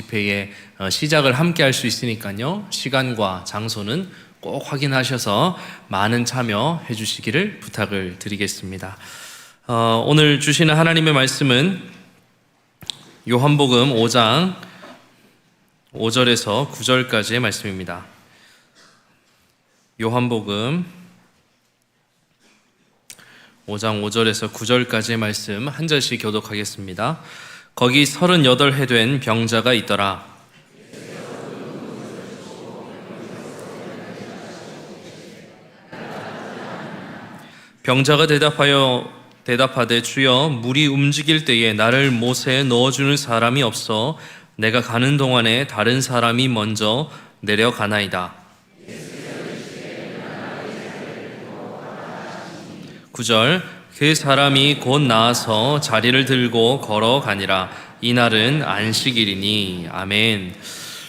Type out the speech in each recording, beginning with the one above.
집회의 시작을 함께 할 수 있으니까요, 시간과 장소는 꼭 확인하셔서 많은 참여해 주시기를 부탁을 드리겠습니다. 오늘 주시는 하나님의 말씀은 요한복음 5장 5절에서 9절까지의 말씀입니다. 요한복음 5장 5절에서 9절까지의 말씀 한 절씩 교독하겠습니다. 거기 38해 된 병자가 있더라. 병자가 대답하되 주여, 물이 움직일 때에 나를 못에 넣어주는 사람이 없어 내가 가는 동안에 다른 사람이 먼저 내려가나이다. 9절, 그 사람이 곧 나아서 자리를 들고 걸어가니라. 이날은 안식일이니. 아멘.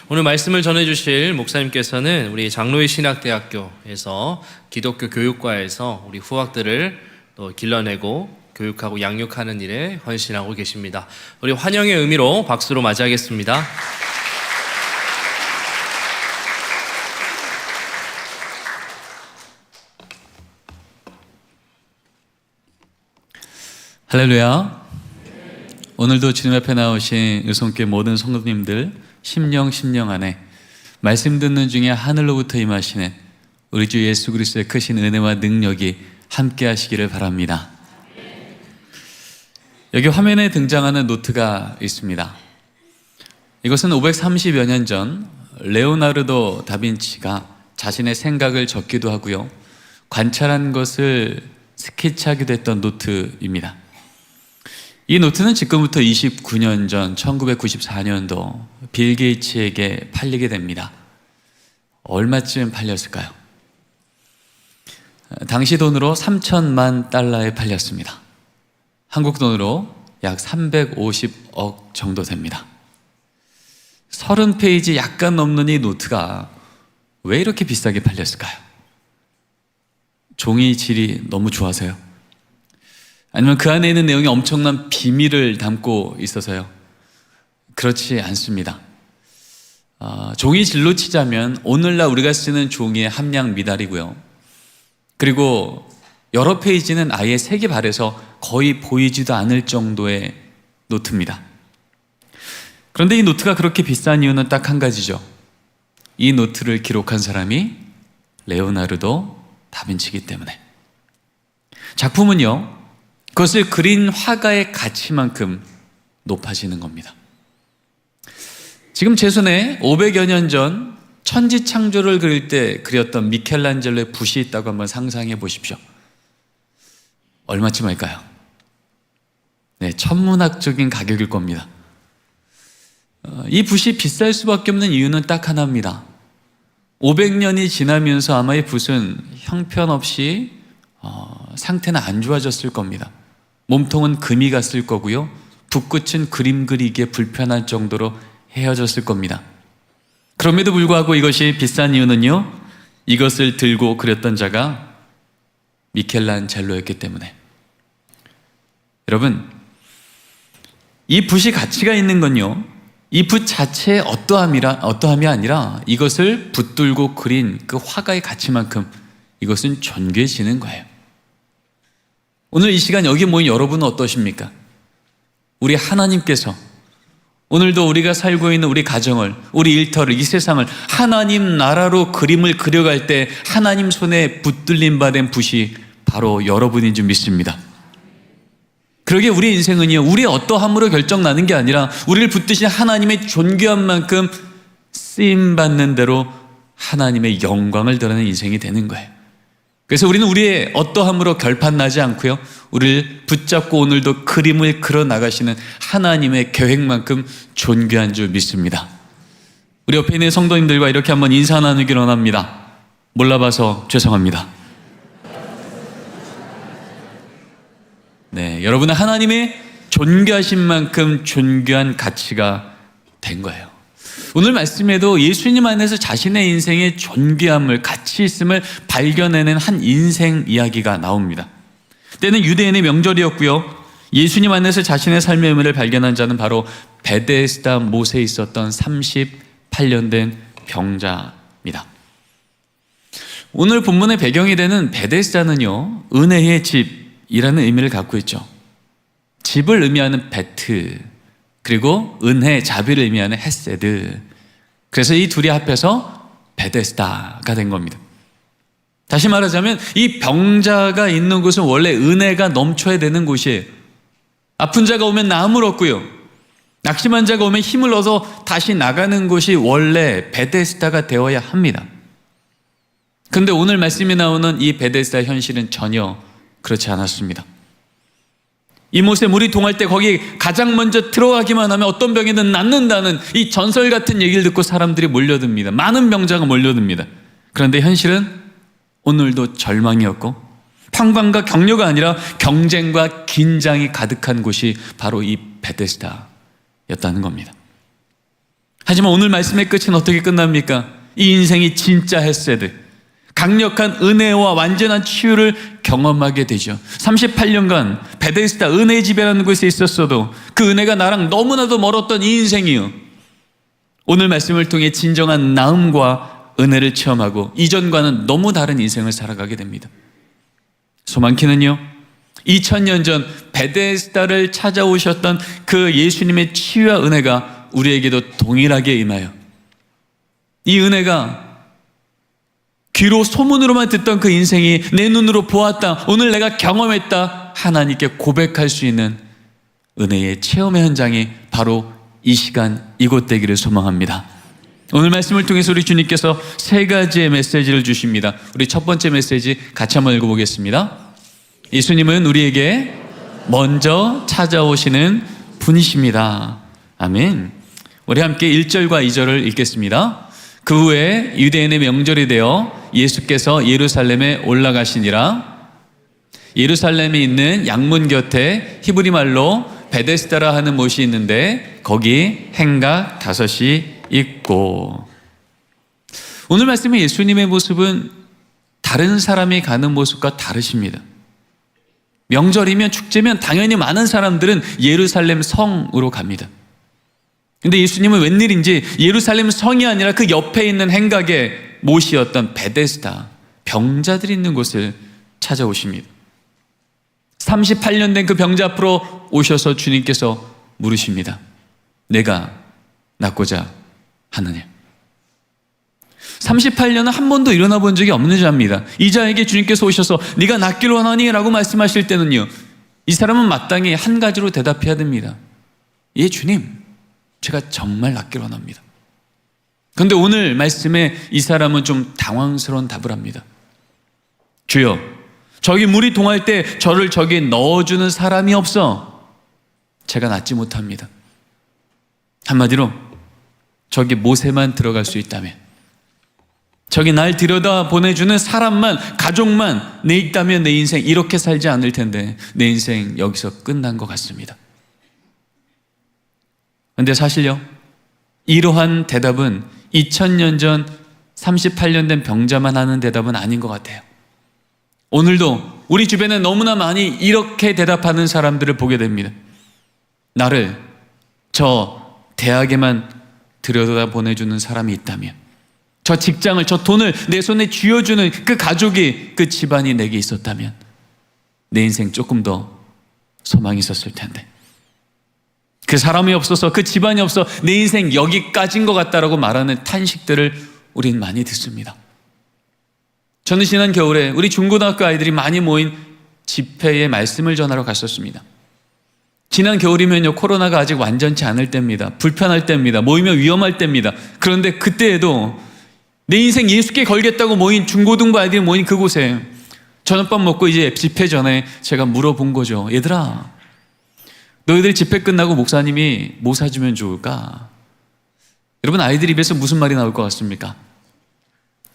오늘 말씀을 전해주실 목사님께서는 우리 장로의 신학대학교에서 기독교 교육과에서 우리 후학들을 또 길러내고 교육하고 양육하는 일에 헌신하고 계십니다. 우리 환영의 의미로 박수로 맞이하겠습니다. 할렐루야. 오늘도 주님 앞에 나오신 의성교회 모든 성도님들 심령 안에 말씀 듣는 중에 하늘로부터 임하시는 우리 주 예수 그리스도의 크신 은혜와 능력이 함께 하시기를 바랍니다. 여기 화면에 등장하는 노트가 있습니다. 이것은 530여 년 전 레오나르도 다빈치가 자신의 생각을 적기도 하고요, 관찰한 것을 스케치하기도 했던 노트입니다. 이 노트는 지금부터 29년 전 1994년도 빌 게이츠에게 팔리게 됩니다. 얼마쯤 팔렸을까요? 당시 돈으로 3천만 달러에 팔렸습니다. 한국 돈으로 약 350억 정도 됩니다. 30페이지 약간 넘는 이 노트가 왜 이렇게 비싸게 팔렸을까요? 종이 질이 너무 좋아서요? 아니면 그 안에 있는 내용이 엄청난 비밀을 담고 있어서요? 그렇지 않습니다. 종이 질로 치자면 오늘날 우리가 쓰는 종이의 함량 미달이고요, 그리고 여러 페이지는 아예 색이 바래서 거의 보이지도 않을 정도의 노트입니다. 그런데 이 노트가 그렇게 비싼 이유는 딱 한 가지죠. 이 노트를 기록한 사람이 레오나르도 다빈치이기 때문에. 작품은요, 그것을 그린 화가의 가치만큼 높아지는 겁니다. 지금 제 손에 500여 년 전 천지창조를 그릴 때 그렸던 미켈란젤로의 붓이 있다고 한번 상상해 보십시오. 얼마쯤 할까요? 네, 천문학적인 가격일 겁니다. 이 붓이 비쌀 수밖에 없는 이유는 딱 하나입니다. 500년이 지나면서 아마 이 붓은 형편없이 상태는 안 좋아졌을 겁니다. 몸통은 금이 갔을 거고요, 붓끝은 그림 그리기에 불편할 정도로 헤어졌을 겁니다. 그럼에도 불구하고 이것이 비싼 이유는요, 이것을 들고 그렸던 자가 미켈란젤로였기 때문에. 여러분, 이 붓이 가치가 있는 건요, 이 붓 자체의 어떠함이 아니라 이것을 붙들고 그린 그 화가의 가치만큼 이것은 존귀해지는 거예요. 오늘 이 시간 여기 모인 여러분은 어떠십니까? 우리 하나님께서 오늘도 우리가 살고 있는 우리 가정을, 우리 일터를, 이 세상을 하나님 나라로 그림을 그려갈 때 하나님 손에 붙들림 받은 붓이 바로 여러분인 줄 믿습니다. 그러게 우리 인생은요, 우리 어떠함으로 결정나는 게 아니라 우리를 붙드신 하나님의 존귀한 만큼 쓰임받는 대로 하나님의 영광을 드러내는 인생이 되는 거예요. 그래서 우리는 우리의 어떠함으로 결판나지 않고요, 우리를 붙잡고 오늘도 그림을 그려 나가시는 하나님의 계획만큼 존귀한 줄 믿습니다. 우리 옆에 있는 성도님들과 이렇게 한번 인사 나누기를 원합니다. 몰라봐서 죄송합니다. 네, 여러분은 하나님의 존귀하신 만큼 존귀한 가치가 된 거예요. 오늘 말씀에도 예수님 안에서 자신의 인생의 존귀함을, 가치 있음을 발견해낸 한 인생 이야기가 나옵니다. 때는 유대인의 명절이었고요, 예수님 안에서 자신의 삶의 의미를 발견한 자는 바로 베데스다 못에 있었던 38년 된 병자입니다. 오늘 본문의 배경이 되는 베데스다는요, 은혜의 집이라는 의미를 갖고 있죠. 집을 의미하는 베트, 그리고 은혜, 자비를 의미하는 헤세드. 그래서 이 둘이 합해서 베데스다가 된 겁니다. 다시 말하자면 이 병자가 있는 곳은 원래 은혜가 넘쳐야 되는 곳이에요. 아픈 자가 오면 나음을 얻고요, 낙심한 자가 오면 힘을 얻어 다시 나가는 곳이 원래 베데스다가 되어야 합니다. 그런데 오늘 말씀이 나오는 이 베데스다 현실은 전혀 그렇지 않았습니다. 이못에 물이 동할 때 거기 가장 먼저 들어가기만 하면 어떤 병이든 낫는다는 이 전설 같은 얘기를 듣고 사람들이 몰려듭니다. 많은 병자가 몰려듭니다. 그런데 현실은 오늘도 절망이었고 평강과 격려가 아니라 경쟁과 긴장이 가득한 곳이 바로 이 베데스다였다는 겁니다. 하지만 오늘 말씀의 끝은 어떻게 끝납니까? 이 인생이 진짜 헤세드, 강력한 은혜와 완전한 치유를 경험하게 되죠. 38년간 베데스다 은혜의 집이라는 곳에 있었어도 그 은혜가 나랑 너무나도 멀었던 이 인생이요, 오늘 말씀을 통해 진정한 나음과 은혜를 체험하고 이전과는 너무 다른 인생을 살아가게 됩니다. 소망키는요, 2000년 전 베데스다를 찾아오셨던 그 예수님의 치유와 은혜가 우리에게도 동일하게 임하여 이 은혜가 귀로 소문으로만 듣던 그 인생이 내 눈으로 보았다, 오늘 내가 경험했다, 하나님께 고백할 수 있는 은혜의 체험의 현장이 바로 이 시간 이곳 되기를 소망합니다. 오늘 말씀을 통해서 우리 주님께서 세 가지의 메시지를 주십니다. 우리 첫 번째 메시지 같이 한번 읽어보겠습니다. 예수님은 우리에게 먼저 찾아오시는 분이십니다. 아멘. 우리 함께 1절과 2절을 읽겠습니다. 그 후에 유대인의 명절이 되어 예수께서 예루살렘에 올라가시니라. 예루살렘에 있는 양문 곁에 히브리 말로 베데스다라 하는 못이 있는데 거기 행각 5이 있고. 오늘 말씀의 예수님의 모습은 다른 사람이 가는 모습과 다르십니다. 명절이면 축제면 당연히 많은 사람들은 예루살렘 성으로 갑니다. 근데 예수님은 웬일인지 예루살렘 성이 아니라 그 옆에 있는 행각의 못이었던 베데스다, 병자들이 있는 곳을 찾아오십니다. 38년 된 그 병자 앞으로 오셔서 주님께서 물으십니다. 내가 낫고자 하느냐? 38년은 한 번도 일어나 본 적이 없는 자입니다. 이 자에게 주님께서 오셔서 네가 낫기를 원하니? 라고 말씀하실 때는요, 이 사람은 마땅히 한 가지로 대답해야 됩니다. 예, 주님, 제가 정말 낫기를 원합니다. 그런데 오늘 말씀에 이 사람은 좀 당황스러운 답을 합니다. 주여, 저기 물이 동할 때 저를 저기 넣어주는 사람이 없어 제가 낫지 못합니다. 한마디로 저기 못에만 들어갈 수 있다면, 저기 날 들여다 보내주는 사람만, 가족만 내 있다면 내 인생 이렇게 살지 않을 텐데 내 인생 여기서 끝난 것 같습니다. 그런데 사실요, 이러한 대답은 2000년 전 38년 된 병자만 하는 대답은 아닌 것 같아요. 오늘도 우리 주변에 너무나 많이 이렇게 대답하는 사람들을 보게 됩니다. 나를 저 대학에만 들여다 보내주는 사람이 있다면, 저 직장을, 저 돈을 내 손에 쥐어주는 그 가족이, 그 집안이 내게 있었다면 내 인생 조금 더 소망이 있었을 텐데, 그 사람이 없어서, 그 집안이 없어 내 인생 여기까지인 것 같다라고 말하는 탄식들을 우린 많이 듣습니다. 저는 지난 겨울에 우리 중고등학교 아이들이 많이 모인 집회에 말씀을 전하러 갔었습니다. 지난 겨울이면요, 코로나가 아직 완전치 않을 때입니다. 불편할 때입니다. 모이면 위험할 때입니다. 그런데 그때에도 내 인생 예수께 걸겠다고 모인 중고등부 아이들이 모인 그곳에 저녁밥 먹고 이제 집회 전에 제가 물어본 거죠. 얘들아, 너희들 집회 끝나고 목사님이 뭐 사주면 좋을까? 여러분, 아이들 입에서 무슨 말이 나올 것 같습니까?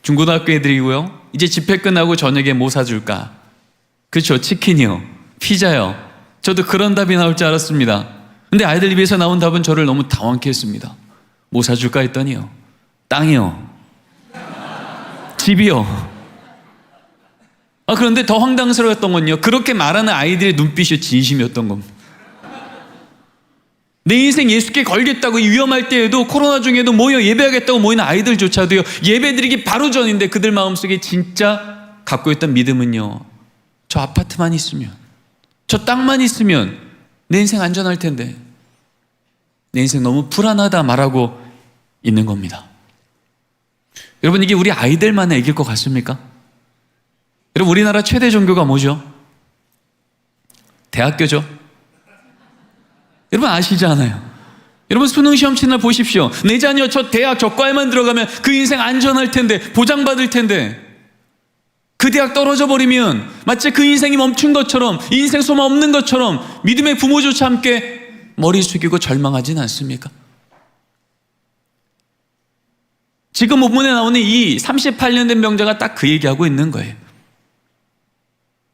중고등학교 애들이고요, 이제 집회 끝나고 저녁에 뭐 사줄까? 그렇죠, 치킨이요, 피자요. 저도 그런 답이 나올 줄 알았습니다. 근데 아이들 입에서 나온 답은 저를 너무 당황케 했습니다. 뭐 사줄까 했더니요, 땅이요, 집이요. 그런데 더 황당스러웠던 건요, 그렇게 말하는 아이들의 눈빛이 진심이었던 겁니다. 내 인생 예수께 걸겠다고 위험할 때에도 코로나 중에도 모여 예배하겠다고 모이는 아이들조차도요, 예배드리기 바로 전인데 그들 마음속에 진짜 갖고 있던 믿음은요, 저 아파트만 있으면, 저 땅만 있으면 내 인생 안전할 텐데 내 인생 너무 불안하다 말하고 있는 겁니다. 여러분, 이게 우리 아이들만의 얘기일 것 같습니까? 여러분, 우리나라 최대 종교가 뭐죠? 대학교죠. 여러분 아시잖아요. 여러분 수능 시험 치는 날 보십시오. 내 자녀 저 대학 저 과에만 들어가면 그 인생 안전할 텐데, 보장받을 텐데, 그 대학 떨어져 버리면 마치 그 인생이 멈춘 것처럼, 인생 소망 없는 것처럼 믿음의 부모조차 함께 머리 숙이고 절망하진 않습니까? 지금 본문에 나오는 이 38년 된 병자가 딱 그 얘기하고 있는 거예요.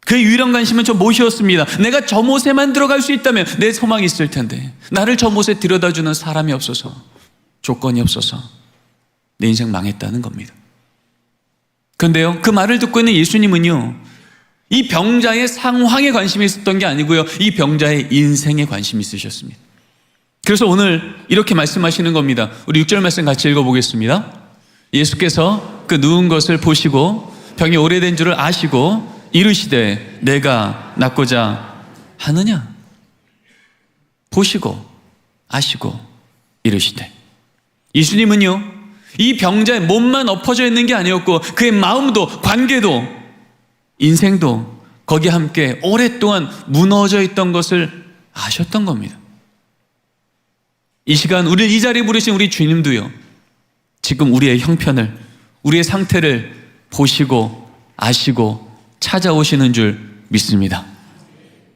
그의 유일한 관심은 저 못이었습니다. 내가 저 못에만 들어갈 수 있다면 내 소망이 있을 텐데, 나를 저 못에 들여다주는 사람이 없어서, 조건이 없어서 내 인생 망했다는 겁니다. 그런데요, 그 말을 듣고 있는 예수님은요, 이 병자의 상황에 관심이 있었던 게 아니고요, 이 병자의 인생에 관심이 있으셨습니다. 그래서 오늘 이렇게 말씀하시는 겁니다. 우리 6절 말씀 같이 읽어보겠습니다. 예수께서 그 누운 것을 보시고 병이 오래된 줄을 아시고 이르시되 내가 낫고자 하느냐? 보시고 아시고 이르시되. 예수님은요, 이 병자의 몸만 엎어져 있는 게 아니었고 그의 마음도, 관계도, 인생도 거기에 함께 오랫동안 무너져 있던 것을 아셨던 겁니다. 이 시간 우리를 이 자리에 부르신 우리 주님도요, 지금 우리의 형편을, 우리의 상태를 보시고 아시고 찾아오시는 줄 믿습니다.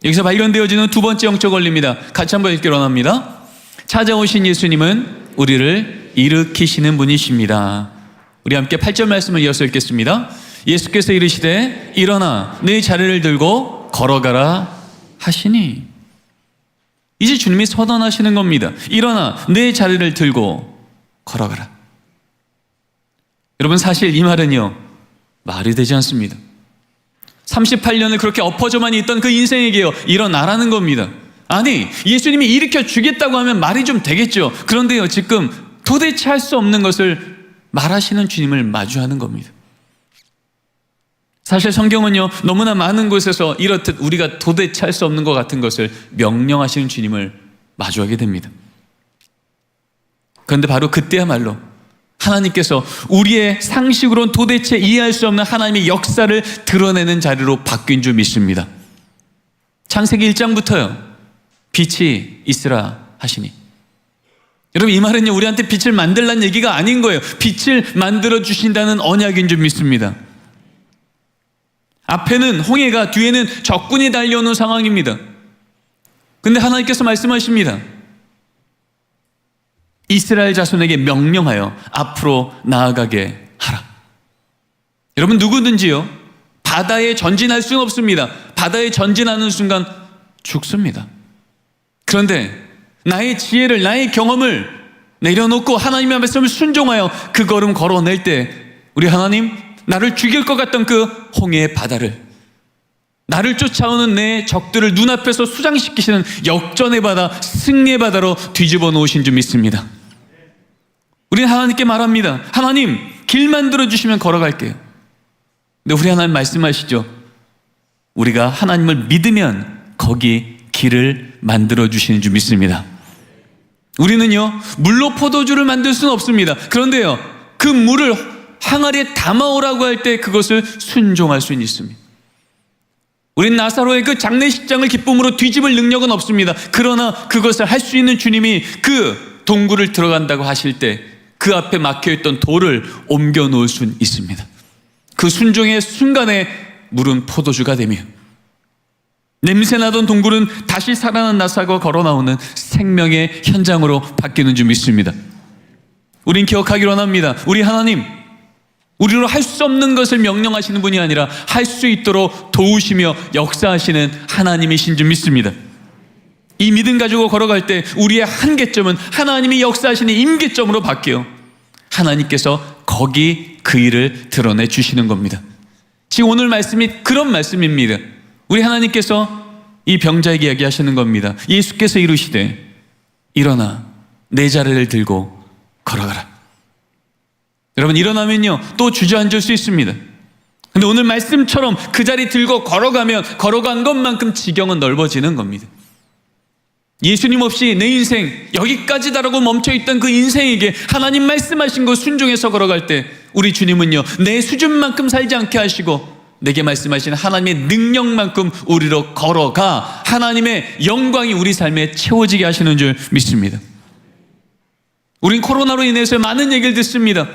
여기서 발견되어지는 두 번째 영적 원리입니다. 같이 한번 읽기로 합니다. 찾아오신 예수님은 우리를 일으키시는 분이십니다. 우리 함께 8절 말씀을 이어서 읽겠습니다. 예수께서 이르시되 일어나 네 자리를 들고 걸어가라 하시니. 이제 주님이 선언하시는 겁니다. 일어나 네 자리를 들고 걸어가라. 여러분, 사실 이 말은요, 말이 되지 않습니다. 38년을 그렇게 엎어져만 있던 그 인생에게요, 일어나라는 겁니다. 아니, 예수님이 일으켜 주겠다고 하면 말이 좀 되겠죠. 그런데요, 지금 도대체 할 수 없는 것을 말하시는 주님을 마주하는 겁니다. 사실 성경은요, 너무나 많은 곳에서 이렇듯 우리가 도대체 할 수 없는 것 같은 것을 명령하시는 주님을 마주하게 됩니다. 그런데 바로 그때야말로 하나님께서 우리의 상식으로는 도대체 이해할 수 없는 하나님의 역사를 드러내는 자리로 바뀐 줄 믿습니다. 창세기 1장부터요, 빛이 있으라 하시니. 여러분, 이 말은요, 우리한테 빛을 만들라는 얘기가 아닌 거예요. 빛을 만들어 주신다는 언약인 줄 믿습니다. 앞에는 홍해가, 뒤에는 적군이 달려오는 상황입니다. 근데 하나님께서 말씀하십니다. 이스라엘 자손에게 명령하여 앞으로 나아가게 하라. 여러분, 누구든지요, 바다에 전진할 수는 없습니다. 바다에 전진하는 순간 죽습니다. 그런데 나의 지혜를, 나의 경험을 내려놓고 하나님의 말씀을 순종하여 그 걸음 걸어낼 때, 우리 하나님, 나를 죽일 것 같던 그 홍해의 바다를, 나를 쫓아오는 내 적들을 눈앞에서 수장시키시는 역전의 바다, 승리의 바다로 뒤집어 놓으신 줄 믿습니다. 우리는 하나님께 말합니다. 하나님, 길 만들어 주시면 걸어갈게요. 근데 우리 하나님 말씀하시죠. 우리가 하나님을 믿으면 거기 길을 만들어 주시는 줄 믿습니다. 우리는요, 물로 포도주를 만들 수는 없습니다. 그런데요, 그 물을 항아리에 담아오라고 할 때 그것을 순종할 수는 있습니다. 우린 나사로의 그 장례식장을 기쁨으로 뒤집을 능력은 없습니다. 그러나 그것을 할 수 있는 주님이 그 동굴을 들어간다고 하실 때 그 앞에 막혀있던 돌을 옮겨 놓을 수는 있습니다. 그 순종의 순간에 물은 포도주가 되며 냄새나던 동굴은 다시 살아난 나사가 걸어 나오는 생명의 현장으로 바뀌는 줄 믿습니다. 우린 기억하기로 원합니다. 우리 하나님, 우리로 할 수 없는 것을 명령하시는 분이 아니라 할 수 있도록 도우시며 역사하시는 하나님이신 줄 믿습니다. 이 믿음 가지고 걸어갈 때 우리의 한계점은 하나님이 역사하시는 임계점으로 바뀌어 하나님께서 거기 그 일을 드러내 주시는 겁니다. 지금 오늘 말씀이 그런 말씀입니다. 우리 하나님께서 이 병자에게 이야기하시는 겁니다. 예수께서 이르시되 일어나 내 자리를 들고 걸어가라. 여러분, 일어나면요 또 주저앉을 수 있습니다. 근데 오늘 말씀처럼 그 자리 들고 걸어가면 걸어간 것만큼 지경은 넓어지는 겁니다. 예수님 없이 내 인생 여기까지다라고 멈춰있던 그 인생에게 하나님 말씀하신 거 순종해서 걸어갈 때 우리 주님은요 내 수준만큼 살지 않게 하시고 내게 말씀하신 하나님의 능력만큼 우리로 걸어가 하나님의 영광이 우리 삶에 채워지게 하시는 줄 믿습니다. 우린 코로나로 인해서 많은 얘기를 듣습니다.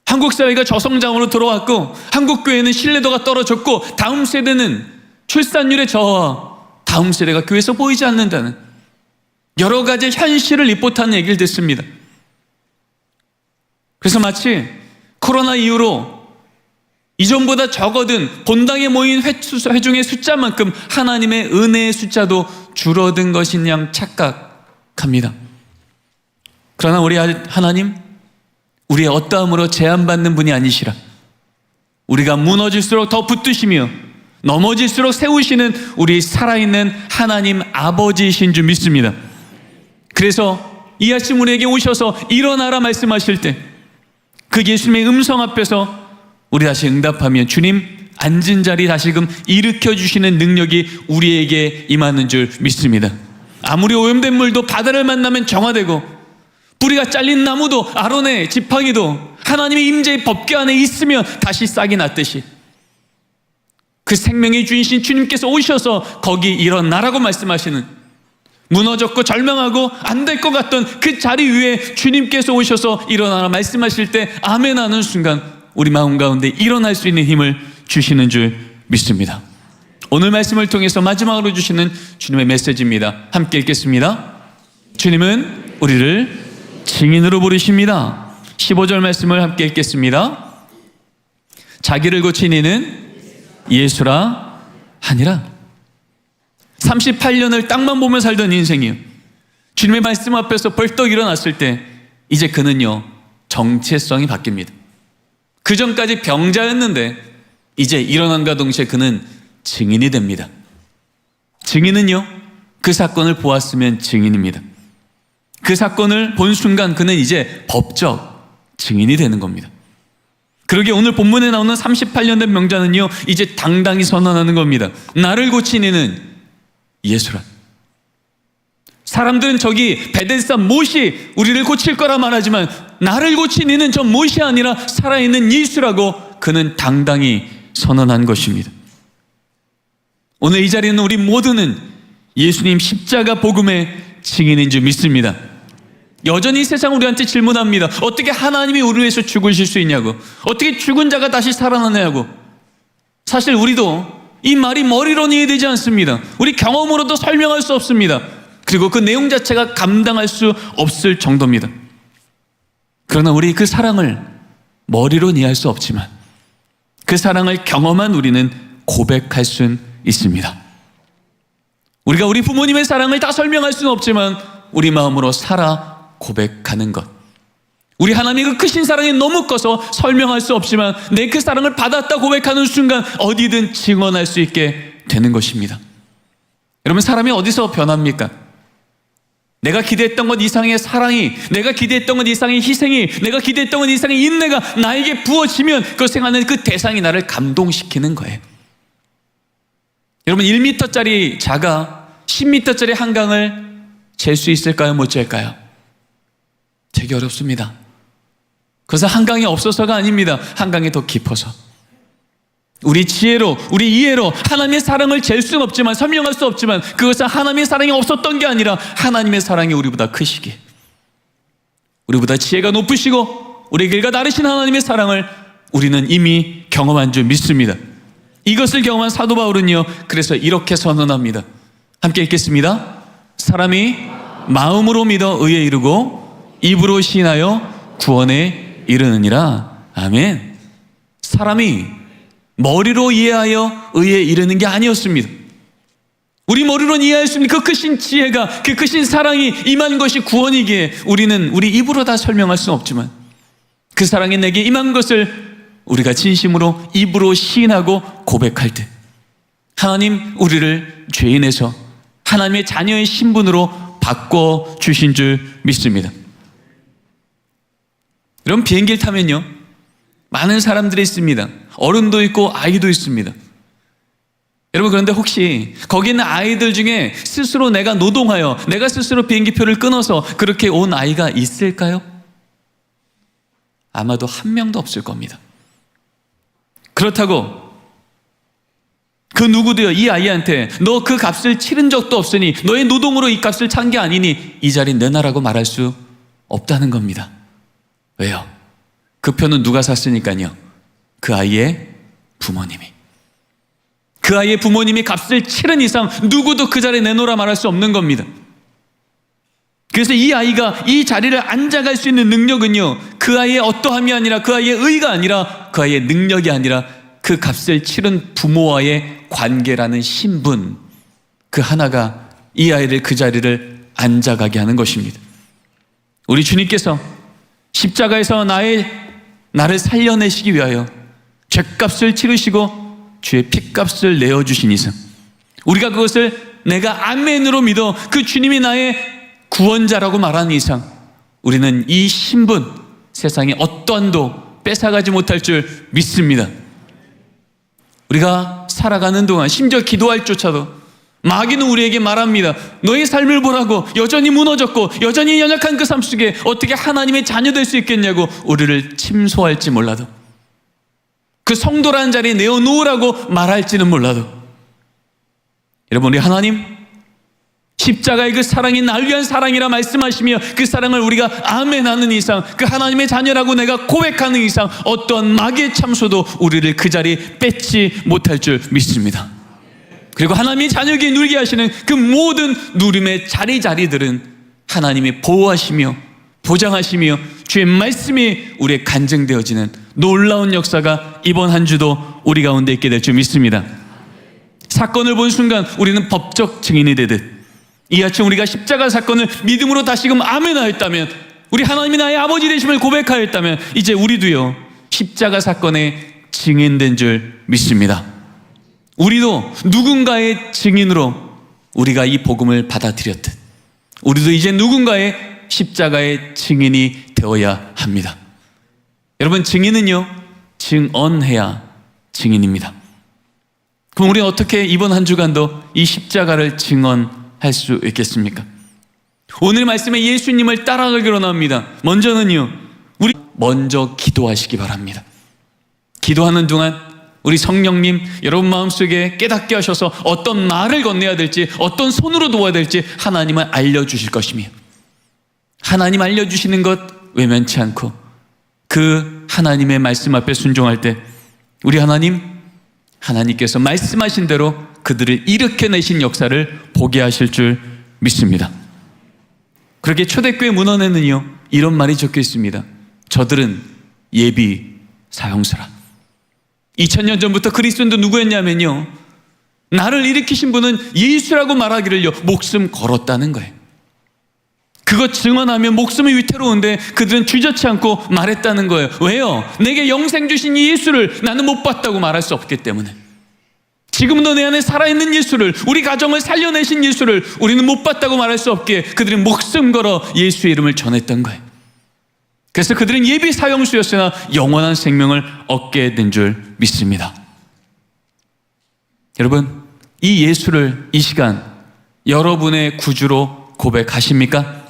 한국 사회가 저성장으로 들어왔고 한국 교회는 신뢰도가 떨어졌고 다음 세대는 출산율의 저하, 다음 세대가 교회에서 보이지 않는다는 여러 가지 현실을 리포트하는 얘기를 듣습니다. 그래서 마치 코로나 이후로 이전보다 적어든 본당에 모인 회중의 숫자만큼 하나님의 은혜의 숫자도 줄어든 것인 양 착각합니다. 그러나 우리 하나님, 우리의 어떠함으로 제한받는 분이 아니시라. 우리가 무너질수록 더 붙드시며 넘어질수록 세우시는 우리 살아있는 하나님 아버지이신 줄 믿습니다. 그래서 이 아침 우리에게 오셔서 일어나라 말씀하실 때 그 예수님의 음성 앞에서 우리 다시 응답하면 주님 앉은 자리 다시금 일으켜 주시는 능력이 우리에게 임하는 줄 믿습니다. 아무리 오염된 물도 바다를 만나면 정화되고 뿌리가 잘린 나무도 아론의 지팡이도 하나님의 임재의 법궤 안에 있으면 다시 싹이 났듯이 그 생명의 주인신 주님께서 오셔서 거기 일어나라고 말씀하시는 무너졌고 절망하고 안 될 것 같던 그 자리 위에 주님께서 오셔서 일어나라 말씀하실 때 아멘 하는 순간 우리 마음 가운데 일어날 수 있는 힘을 주시는 줄 믿습니다. 오늘 말씀을 통해서 마지막으로 주시는 주님의 메시지입니다. 함께 읽겠습니다. 주님은 우리를 증인으로 부르십니다. 15절 말씀을 함께 읽겠습니다. 자기를 고친 이는 예수라 하니라. 38년을 땅만 보며 살던 인생이요, 주님의 말씀 앞에서 벌떡 일어났을 때 이제 그는요 정체성이 바뀝니다. 그 전까지 병자였는데 이제 일어난과 동시에 그는 증인이 됩니다. 증인은요 그 사건을 보았으면 증인입니다. 그 사건을 본 순간 그는 이제 법적 증인이 되는 겁니다. 그러게 오늘 본문에 나오는 38년 된 병자는요 이제 당당히 선언하는 겁니다. 나를 고친 이는 예수라. 사람들은 저기 베데스다 못이 우리를 고칠 거라 말하지만 나를 고친 이는 저 못이 아니라 살아있는 예수라고 그는 당당히 선언한 것입니다. 오늘 이 자리에는 우리 모두는 예수님 십자가 복음의 증인인 줄 믿습니다. 여전히 세상 우리한테 질문합니다. 어떻게 하나님이 우리를 위해서 죽으실 수 있냐고, 어떻게 죽은 자가 다시 살아나냐고. 사실 우리도 이 말이 머리로 이해되지 않습니다. 우리 경험으로도 설명할 수 없습니다. 그리고 그 내용 자체가 감당할 수 없을 정도입니다. 그러나 우리 그 사랑을 머리로 이해할 수 없지만 그 사랑을 경험한 우리는 고백할 수 있습니다. 우리가 우리 부모님의 사랑을 다 설명할 수는 없지만 우리 마음으로 살아 고백하는 것, 우리 하나님의 그 크신 사랑이 너무 커서 설명할 수 없지만 내 그 사랑을 받았다 고백하는 순간 어디든 증언할 수 있게 되는 것입니다. 여러분, 사람이 어디서 변합니까? 내가 기대했던 것 이상의 사랑이, 내가 기대했던 것 이상의 희생이, 내가 기대했던 것 이상의 인내가 나에게 부어지면 그것을 행하는 그 대상이 나를 감동시키는 거예요. 여러분, 1m짜리 자가 10m짜리 한강을 잴 수 있을까요? 못 잴까요? 되게 어렵습니다. 그것은 한강이 없어서가 아닙니다. 한강이 더 깊어서 우리 지혜로, 우리 이해로 하나님의 사랑을 잴 수는 없지만, 설명할 수 없지만 그것은 하나님의 사랑이 없었던 게 아니라 하나님의 사랑이 우리보다 크시기에, 우리보다 지혜가 높으시고 우리 길과 다르신 하나님의 사랑을 우리는 이미 경험한 줄 믿습니다. 이것을 경험한 사도 바울은요 그래서 이렇게 선언합니다. 함께 읽겠습니다. 사람이 마음으로 믿어 의에 이르고 입으로 시인하여 구원에 이르느니라. 아멘. 사람이 머리로 이해하여 의에 이르는 게 아니었습니다. 우리 머리로 이해할 수 있는 그 크신 지혜가, 그 크신 사랑이 임한 것이 구원이기에 우리는 우리 입으로 다 설명할 수는 없지만 그 사랑이 내게 임한 것을 우리가 진심으로 입으로 시인하고 고백할 때 하나님 우리를 죄인에서 하나님의 자녀의 신분으로 바꿔주신 줄 믿습니다. 이런 비행기를 타면요, 많은 사람들이 있습니다. 어른도 있고 아이도 있습니다. 여러분, 그런데 혹시 거기 있는 아이들 중에 스스로 내가 노동하여 내가 스스로 비행기표를 끊어서 그렇게 온 아이가 있을까요? 아마도 한 명도 없을 겁니다. 그렇다고 그 누구도요, 이 아이한테 너 그 값을 치른 적도 없으니 너의 노동으로 이 값을 찬 게 아니니 이 자리 내놔라고 말할 수 없다는 겁니다. 왜요? 그 표는 누가 샀으니까요? 그 아이의 부모님이. 그 아이의 부모님이 값을 치른 이상 누구도 그 자리에 내놓으라 말할 수 없는 겁니다. 그래서 이 아이가 이 자리를 앉아갈 수 있는 능력은요, 그 아이의 어떠함이 아니라, 그 아이의 의가 아니라, 그 아이의 능력이 아니라 그 값을 치른 부모와의 관계라는 신분, 그 하나가 이 아이를 그 자리를 앉아가게 하는 것입니다. 우리 주님께서 십자가에서 나를 살려내시기 위하여 죄값을 치르시고 주의 피값을 내어주신 이상, 우리가 그것을 내가 아멘으로 믿어 그 주님이 나의 구원자라고 말하는 이상, 우리는 이 신분 세상에 어떠한도 뺏어가지 못할 줄 믿습니다. 우리가 살아가는 동안, 심지어 기도할 조차도 마귀는 우리에게 말합니다. 너의 삶을 보라고, 여전히 무너졌고 여전히 연약한 그 삶 속에 어떻게 하나님의 자녀 될 수 있겠냐고 우리를 침소할지 몰라도, 그 성도라는 자리에 내어놓으라고 말할지는 몰라도, 여러분, 우리 하나님 십자가의 그 사랑이 날 위한 사랑이라 말씀하시며 그 사랑을 우리가 아멘하는 이상, 그 하나님의 자녀라고 내가 고백하는 이상 어떠한 마귀의 참소도 우리를 그 자리에 뺏지 못할 줄 믿습니다. 그리고 하나님의 자녀에게 누리게 하시는 그 모든 누림의 자리들은 하나님이 보호하시며 보장하시며 주의 말씀이 우리의 간증되어지는 놀라운 역사가 이번 한 주도 우리 가운데 있게 될 줄 믿습니다. 사건을 본 순간 우리는 법적 증인이 되듯, 이 아침 우리가 십자가 사건을 믿음으로 다시금 아멘하였다면, 우리 하나님이 나의 아버지 되심을 고백하였다면, 이제 우리도요 십자가 사건의 증인된 줄 믿습니다. 우리도 누군가의 증인으로 우리가 이 복음을 받아들였듯, 우리도 이제 누군가의 십자가의 증인이 되어야 합니다. 여러분, 증인은요 증언해야 증인입니다. 그럼 우리는 어떻게 이번 한 주간도 이 십자가를 증언할 수 있겠습니까? 오늘 말씀에 예수님을 따라가기로 합니다. 먼저는요, 우리 먼저 기도하시기 바랍니다. 기도하는 동안 우리 성령님 여러분 마음속에 깨닫게 하셔서 어떤 말을 건네야 될지, 어떤 손으로 도와야 될지 하나님은 알려주실 것이며, 하나님 알려주시는 것 외면치 않고 그 하나님의 말씀 앞에 순종할 때 우리 하나님께서 말씀하신 대로 그들을 일으켜내신 역사를 보게 하실 줄 믿습니다. 그렇게 초대교회 문헌에는요 이런 말이 적혀 있습니다. 저들은 예비 사형수라. 2000년 전부터 그리스도인도 누구였냐면요, 나를 일으키신 분은 예수라고 말하기를요 목숨 걸었다는 거예요. 그것 증언하면 목숨이 위태로운데 그들은 주저치 않고 말했다는 거예요. 왜요? 내게 영생 주신 이 예수를 나는 못 봤다고 말할 수 없기 때문에. 지금도 내 안에 살아있는 예수를, 우리 가정을 살려내신 예수를 우리는 못 봤다고 말할 수 없기에 그들은 목숨 걸어 예수의 이름을 전했던 거예요. 그래서 그들은 예비 사형수였으나 영원한 생명을 얻게 된 줄 믿습니다. 여러분, 이 예수를 이 시간 여러분의 구주로 고백하십니까?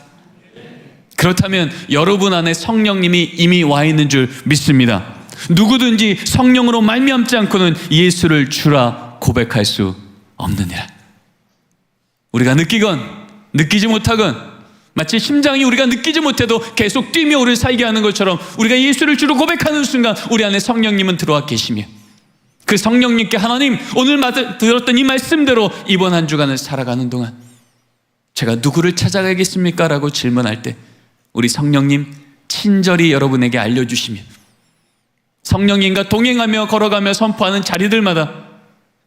그렇다면 여러분 안에 성령님이 이미 와 있는 줄 믿습니다. 누구든지 성령으로 말미암지 않고는 예수를 주라 고백할 수 없느니라. 우리가 느끼건 느끼지 못하건, 마치 심장이 우리가 느끼지 못해도 계속 뛰며 우리를 살게 하는 것처럼 우리가 예수를 주로 고백하는 순간 우리 안에 성령님은 들어와 계시며, 그 성령님께 하나님 오늘 들었던 이 말씀대로 이번 한 주간을 살아가는 동안 제가 누구를 찾아가겠습니까? 라고 질문할 때 우리 성령님 친절히 여러분에게 알려주시며, 성령님과 동행하며 걸어가며 선포하는 자리들마다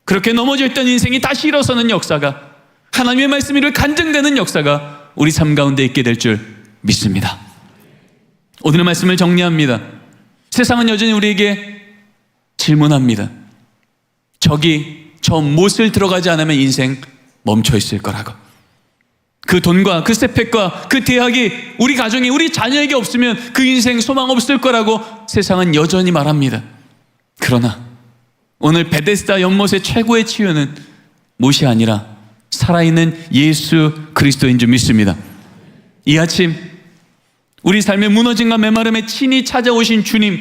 그렇게 넘어져 있던 인생이 다시 일어서는 역사가, 하나님의 말씀이 간증되는 역사가 우리 삶 가운데 있게 될 줄 믿습니다. 오늘의 말씀을 정리합니다. 세상은 여전히 우리에게 질문합니다. 저 못을 들어가지 않으면 인생 멈춰 있을 거라고. 그 돈과 그 스펙과 그 대학이 우리 가정에 우리 자녀에게 없으면 그 인생 소망 없을 거라고 세상은 여전히 말합니다. 그러나 오늘 베데스다 연못의 최고의 치유는 못이 아니라 살아있는 예수 그리스도인 줄 믿습니다. 이 아침 우리 삶의 무너짐과 메마름에 친히 찾아오신 주님,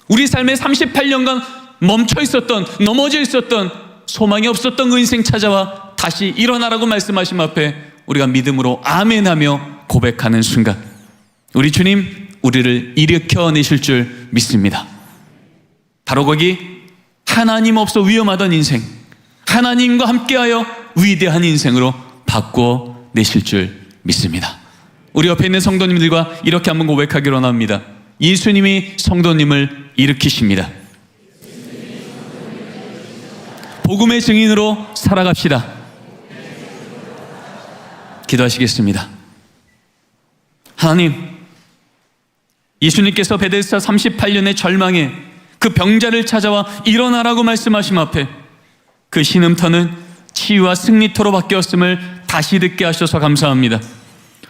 우리 삶의 38년간 멈춰 있었던, 넘어져 있었던, 소망이 없었던 그 인생 찾아와 다시 일어나라고 말씀하신 앞에 우리가 믿음으로 아멘하며 고백하는 순간 우리 주님 우리를 일으켜내실 줄 믿습니다. 바로 거기 하나님 없어 위험하던 인생, 하나님과 함께하여 위대한 인생으로 바꿔내실 줄 믿습니다. 우리 옆에 있는 성도님들과 이렇게 한번 고백하기로 합니다. 예수님이 성도님을 일으키십니다. 복음의 증인으로 살아갑시다. 기도하시겠습니다. 하나님, 예수님께서 베데스다 38년의 절망에 그 병자를 찾아와 일어나라고 말씀하심 앞에 그 신음터는 치유와 승리터로 바뀌었음을 다시 듣게 하셔서 감사합니다.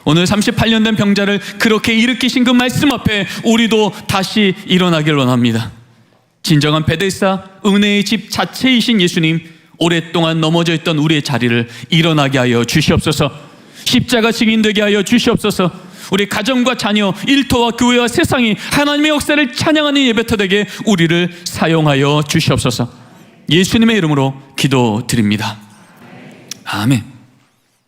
오늘 38년 된 병자를 그렇게 일으키신 그 말씀 앞에 우리도 다시 일어나길 원합니다. 진정한 베데스다 은혜의 집 자체이신 예수님, 오랫동안 넘어져 있던 우리의 자리를 일어나게 하여 주시옵소서. 십자가 증인되게 하여 주시옵소서. 우리 가정과 자녀, 일터와 교회와 세상이 하나님의 역사를 찬양하는 예배터 되게 우리를 사용하여 주시옵소서. 예수님의 이름으로 기도드립니다. 아멘.